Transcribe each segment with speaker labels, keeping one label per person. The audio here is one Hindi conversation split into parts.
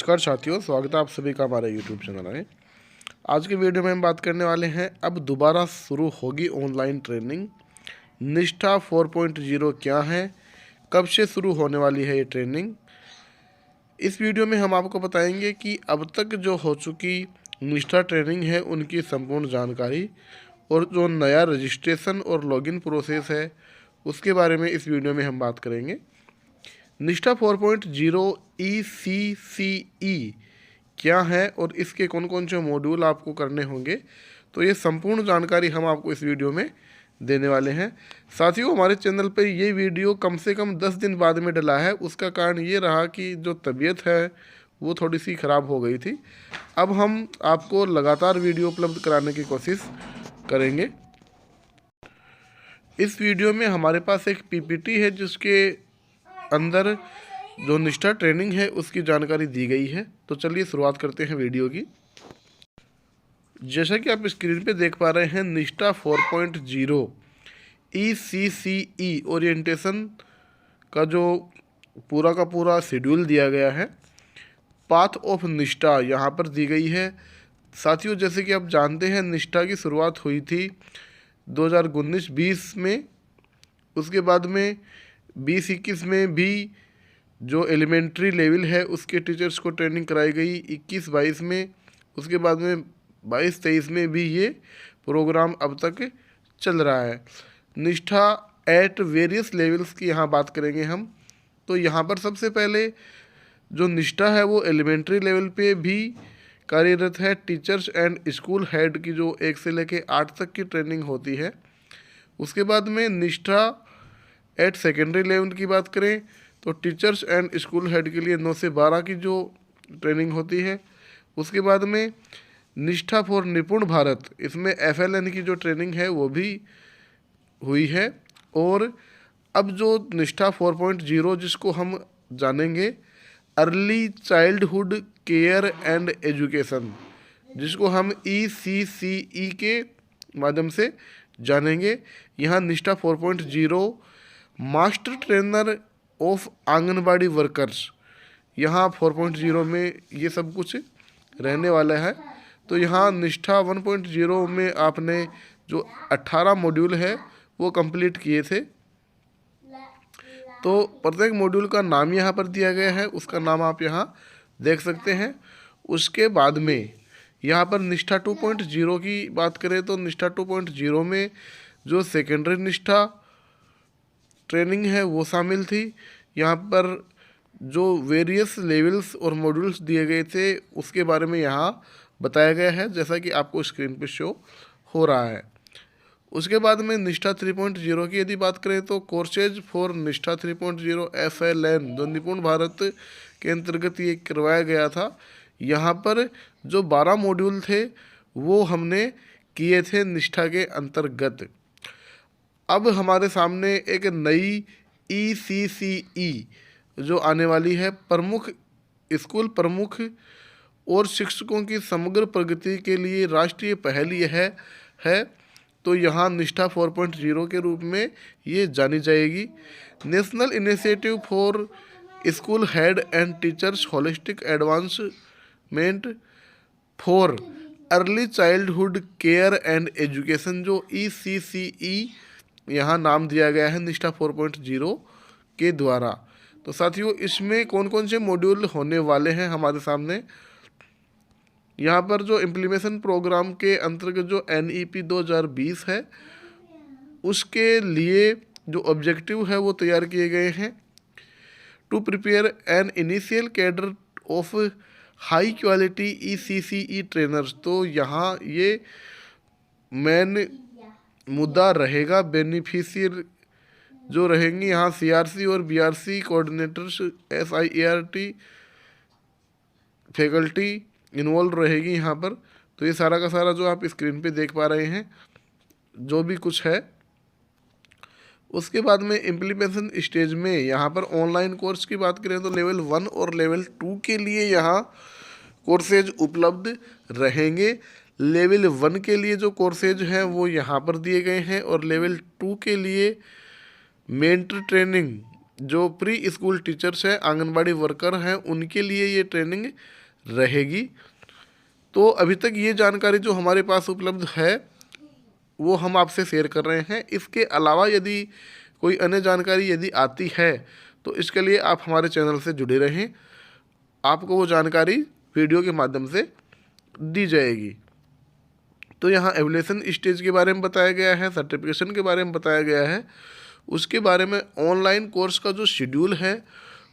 Speaker 1: नमस्कार साथियों, स्वागत है आप सभी का हमारे यूट्यूब चैनल में। आज के वीडियो में हम बात करने वाले हैं, अब दोबारा शुरू होगी ऑनलाइन ट्रेनिंग। निष्ठा 4.0 क्या है, कब से शुरू होने वाली है ये ट्रेनिंग। इस वीडियो में हम आपको बताएंगे कि अब तक जो हो चुकी निष्ठा ट्रेनिंग है उनकी संपूर्ण जानकारी, और जो नया रजिस्ट्रेशन और लॉगिन प्रोसेस है उसके बारे में इस वीडियो में हम बात करेंगे। निष्ठा 4.0 ECCE क्या है और इसके कौन कौन से मॉड्यूल आपको करने होंगे, तो ये संपूर्ण जानकारी हम आपको इस वीडियो में देने वाले हैं। साथियों, हमारे चैनल पर ये वीडियो कम से कम 10 दिन बाद में डला है। उसका कारण ये रहा कि जो तबीयत है वो थोड़ी सी ख़राब हो गई थी। अब हम आपको लगातार वीडियो उपलब्ध कराने की कोशिश करेंगे। इस वीडियो में हमारे पास एक PPT है जिसके अंदर जो निष्ठा ट्रेनिंग है उसकी जानकारी दी गई है। तो चलिए शुरुआत करते हैं वीडियो की। जैसा कि आप स्क्रीन पे देख पा रहे हैं, निष्ठा 4.0 ECCE ओरिएंटेशन का जो पूरा का पूरा शेड्यूल दिया गया है, पाथ ऑफ निष्ठा यहाँ पर दी गई है। साथियों, जैसे कि आप जानते हैं, निष्ठा की शुरुआत हुई थी 2019-20 में। उसके बाद में 20-21 में भी जो एलिमेंट्री लेवल है उसके टीचर्स को ट्रेनिंग कराई गई 21-22 में। उसके बाद में 22-23 में भी ये प्रोग्राम अब तक चल रहा है। निष्ठा एट वेरियस लेवल्स की यहाँ बात करेंगे हम। तो यहाँ पर सबसे पहले जो निष्ठा है वो एलिमेंट्री लेवल पे भी कार्यरत है। टीचर्स एंड स्कूल हेड की जो 1 से लेके 8 तक की ट्रेनिंग होती है। उसके बाद में निष्ठा एट सेकेंडरी लेवल की बात करें तो टीचर्स एंड स्कूल हेड के लिए 9 से 12 की जो ट्रेनिंग होती है। उसके बाद में निष्ठा फॉर निपुण भारत, इसमें FLN की जो ट्रेनिंग है वो भी हुई है। और अब जो निष्ठा 4.0 जिसको हम जानेंगे, early childhood care and education, जिसको हम ECCE के माध्यम से जानेंगे। यहाँ निष्ठा 4.0 master trainer of anganwadi workers, यहाँ 4.0 में ये सब कुछ रहने वाला है। तो यहाँ निष्ठा 1.0 में आपने जो 18 मॉड्यूल है वो कंप्लीट किए थे। तो प्रत्येक मॉड्यूल का नाम यहाँ पर दिया गया है, उसका नाम आप यहाँ देख सकते हैं। उसके बाद में यहाँ पर निष्ठा 2.0 की बात करें तो निष्ठा 2.0 में जो सेकेंडरी निष्ठा ट्रेनिंग है वो शामिल थी। यहाँ पर जो वेरियस लेवल्स और मॉड्यूल्स दिए गए थे उसके बारे में यहाँ बताया गया है, जैसा कि आपको स्क्रीन पर शो हो रहा है। उसके बाद में निष्ठा 3.0 की यदि बात करें तो कोर्सेज फॉर निष्ठा 3.0 FLN, जो निपुण भारत के अंतर्गत ये करवाया गया था। यहाँ पर जो 12 मॉड्यूल थे वो हमने किए थे निष्ठा के अंतर्गत। अब हमारे सामने एक नई ECCE जो आने वाली है, प्रमुख स्कूल प्रमुख और शिक्षकों की समग्र प्रगति के लिए राष्ट्रीय पहल यह है। तो यहाँ निष्ठा 4.0 के रूप में ये जानी जाएगी। National initiative for school head and teachers holistic advancement for early childhood care and education, जो ECCE यहाँ नाम दिया गया है निष्ठा 4.0 के द्वारा। तो साथियों, इसमें कौन कौन से मॉड्यूल होने वाले हैं हमारे सामने। यहाँ पर जो इम्प्लीमेशन प्रोग्राम के अंतर्गत जो NEP 2020 है उसके लिए जो ऑब्जेक्टिव है वो तैयार किए गए हैं। To prepare an initial cadre of high quality ECCE trainers, तो यहाँ ये मेन मुद्दा रहेगा। बेनिफिशियर जो रहेंगी यहाँ CRC और BRC coordinators, SIART faculty involve रहेगी यहाँ पर। तो ये सारा का सारा जो आप स्क्रीन पे देख पा रहे हैं जो भी कुछ है। उसके बाद में इम्प्लीमेशन स्टेज में यहाँ पर ऑनलाइन कोर्स की बात करें तो लेवल 1 और लेवल 2 के लिए यहाँ कोर्सेज उपलब्ध रहेंगे। लेवल 1 के लिए जो कोर्सेज हैं वो यहाँ पर दिए गए हैं, और लेवल 2 के लिए मेंटर ट्रेनिंग जो प्री स्कूल टीचर्स हैं, आंगनबाड़ी वर्कर हैं, उनके लिए ये ट्रेनिंग रहेगी। तो अभी तक ये जानकारी जो हमारे पास उपलब्ध है वो हम आपसे शेयर कर रहे हैं। इसके अलावा यदि कोई अन्य जानकारी यदि आती है तो इसके लिए आप हमारे चैनल से जुड़े रहें, आपको वो जानकारी वीडियो के माध्यम से दी जाएगी। तो यहाँ एवल्यूएशन स्टेज के बारे में बताया गया है, सर्टिफिकेशन के बारे में बताया गया है, उसके बारे में ऑनलाइन कोर्स का जो शेड्यूल है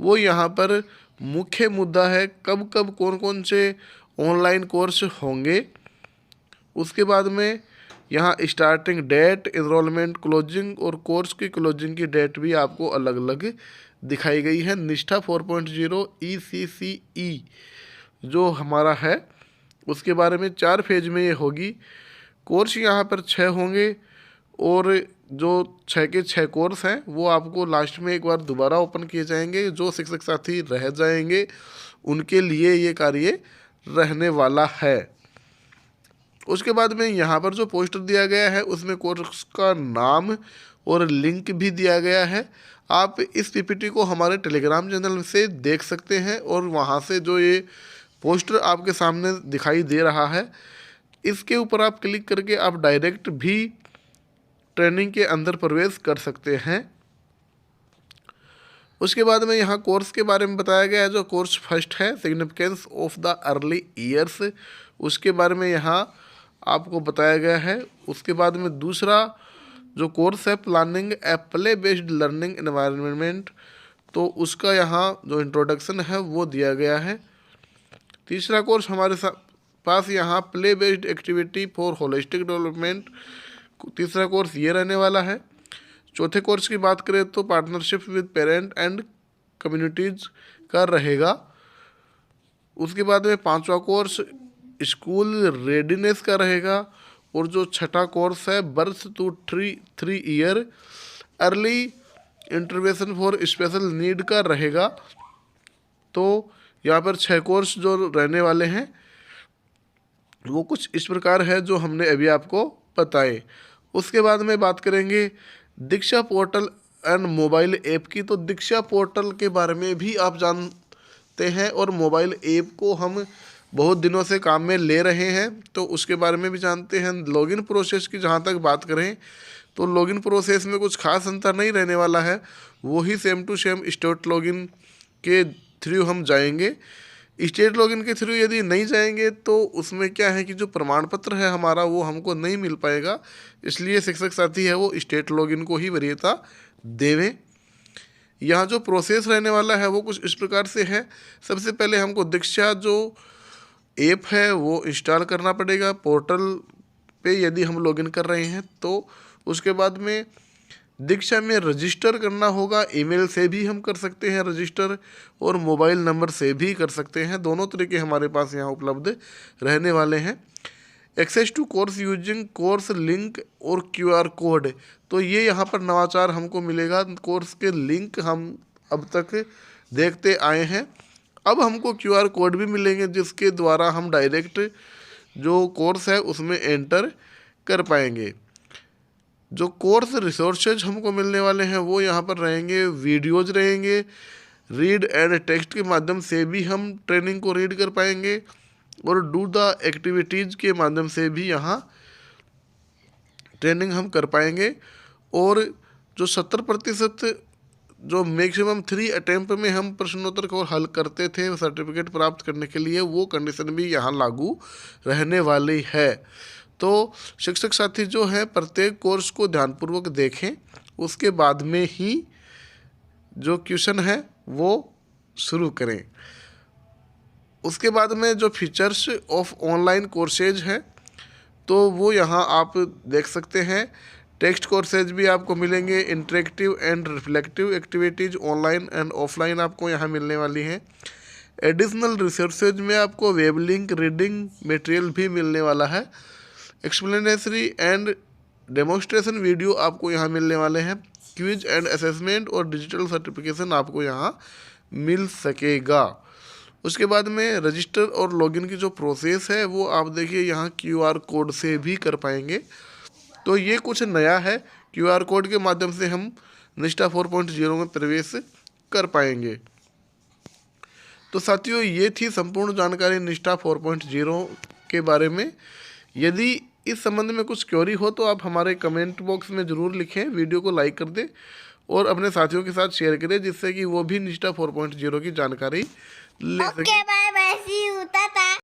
Speaker 1: वो यहाँ पर मुख्य मुद्दा है, कब कब कौन कौन से ऑनलाइन कोर्स होंगे। उसके बाद में यहाँ स्टार्टिंग डेट, इनरोलमेंट, क्लोजिंग और कोर्स की क्लोजिंग की डेट भी आपको अलग अलग दिखाई गई है। निष्ठा 4.0 ECCE जो हमारा है उसके बारे में 4 फेज में ये होगी। कोर्स यहाँ पर 6 होंगे और जो 6 के 6 कोर्स हैं वो आपको लास्ट में एक बार दोबारा ओपन किए जाएंगे। जो शिक्षक साथी रह जाएंगे उनके लिए ये कार्य रहने वाला है। उसके बाद में यहाँ पर जो पोस्टर दिया गया है उसमें कोर्स का नाम और लिंक भी दिया गया है। आप इस पीपीटी को हमारे टेलीग्राम चैनल से देख सकते हैं और वहाँ से जो ये पोस्टर आपके सामने दिखाई दे रहा है इसके ऊपर आप क्लिक करके आप डायरेक्ट भी ट्रेनिंग के अंदर प्रवेश कर सकते हैं। उसके बाद में यहाँ कोर्स के बारे में बताया गया है। जो कोर्स फर्स्ट है significance of the early years, उसके बारे में यहाँ आपको बताया गया है। उसके बाद में दूसरा जो कोर्स है planning a play based learning environment, तो उसका यहाँ जो इंट्रोडक्शन है वो दिया गया है। तीसरा कोर्स हमारे पास यहाँ play based activity for holistic development, तीसरा कोर्स ये रहने वाला है। चौथे कोर्स की बात करें तो partnership with parent and communities का रहेगा। उसके बाद में पांचवा कोर्स स्कूल रेडीनेस का रहेगा और जो छठा कोर्स है birth to 3 year early intervention for special need का रहेगा। तो यहाँ पर 6 कोर्स जो रहने वाले हैं वो कुछ इस प्रकार है जो हमने अभी आपको बताए। उसके बाद में बात करेंगे दीक्षा पोर्टल एंड मोबाइल ऐप की। तो दीक्षा पोर्टल के बारे में भी आप जानते हैं और मोबाइल ऐप को हम बहुत दिनों से काम में ले रहे हैं तो उसके बारे में भी जानते हैं। लॉगिन प्रोसेस की जहाँ तक बात करें तो लॉगिन प्रोसेस में कुछ खास अंतर नहीं रहने वाला है, वही same to same state login के थ्रू हम जाएंगे। स्टेट लॉगिन के थ्रू यदि नहीं जाएंगे तो उसमें क्या है कि जो प्रमाण पत्र है हमारा वो हमको नहीं मिल पाएगा, इसलिए शिक्षक साथी है वो स्टेट लॉगिन को ही वरीयता देवें। यहाँ जो प्रोसेस रहने वाला है वो कुछ इस प्रकार से है। सबसे पहले हमको दीक्षा जो ऐप है वो इंस्टॉल करना पड़ेगा पोर्टल पे यदि हम लॉगिन कर रहे हैं तो। उसके बाद में दीक्षा में रजिस्टर करना होगा, ईमेल से भी हम कर सकते हैं रजिस्टर और मोबाइल नंबर से भी कर सकते हैं, दोनों तरीके हमारे पास यहाँ उपलब्ध रहने वाले हैं। Access to course using course link और QR कोड, तो ये यहाँ पर नवाचार हमको मिलेगा। कोर्स के लिंक हम अब तक देखते आए हैं, अब हमको QR कोड भी मिलेंगे जिसके द्वारा हम डायरेक्ट जो कोर्स है उसमें एंटर कर पाएंगे। जो कोर्स रिसोर्सेज हमको मिलने वाले हैं वो यहाँ पर रहेंगे, वीडियोज रहेंगे, रीड एंड टेक्स्ट के माध्यम से भी हम ट्रेनिंग को रीड कर पाएंगे और डू द एक्टिविटीज़ के माध्यम से भी यहाँ ट्रेनिंग हम कर पाएंगे। और जो 70% जो मैक्सिमम 3 अटेम्प्ट में हम प्रश्नोत्तर को हल करते थे सर्टिफिकेट प्राप्त करने के लिए, वो कंडीशन भी यहाँ लागू रहने वाली है। तो शिक्षक साथी जो है प्रत्येक कोर्स को ध्यानपूर्वक देखें, उसके बाद में ही जो क्वेश्चन है वो शुरू करें। उसके बाद में जो फीचर्स ऑफ ऑनलाइन कोर्सेज है तो वो यहाँ आप देख सकते हैं। टेक्स्ट कोर्सेज भी आपको मिलेंगे, interactive and reflective activities online and offline आपको यहाँ मिलने वाली हैं। एडिशनल रिसोर्सेज में आपको वेब लिंक, रीडिंग मटेरियल भी मिलने वाला है। एक्सप्लेनेटरी एंड डेमोन्स्ट्रेशन वीडियो आपको यहाँ मिलने वाले हैं। क्विज एंड असेसमेंट और डिजिटल सर्टिफिकेशन आपको यहाँ मिल सकेगा। उसके बाद में रजिस्टर और लॉगिन की जो प्रोसेस है वो आप देखिए यहाँ QR कोड से भी कर पाएंगे। तो ये कुछ नया है, QR कोड के माध्यम से हम निष्ठा 4.0 में प्रवेश कर पाएंगे। तो साथियों, ये थी संपूर्ण जानकारी निष्ठा 4.0 के बारे में। यदि इस संबंध में कुछ क्वेरी हो तो आप हमारे कमेंट बॉक्स में ज़रूर लिखें, वीडियो को लाइक कर दें और अपने साथियों के साथ शेयर करें, जिससे कि वो भी निष्ठा 4.0 की जानकारी ले सकें।
Speaker 2: Okay, bye bye, see you, Tata.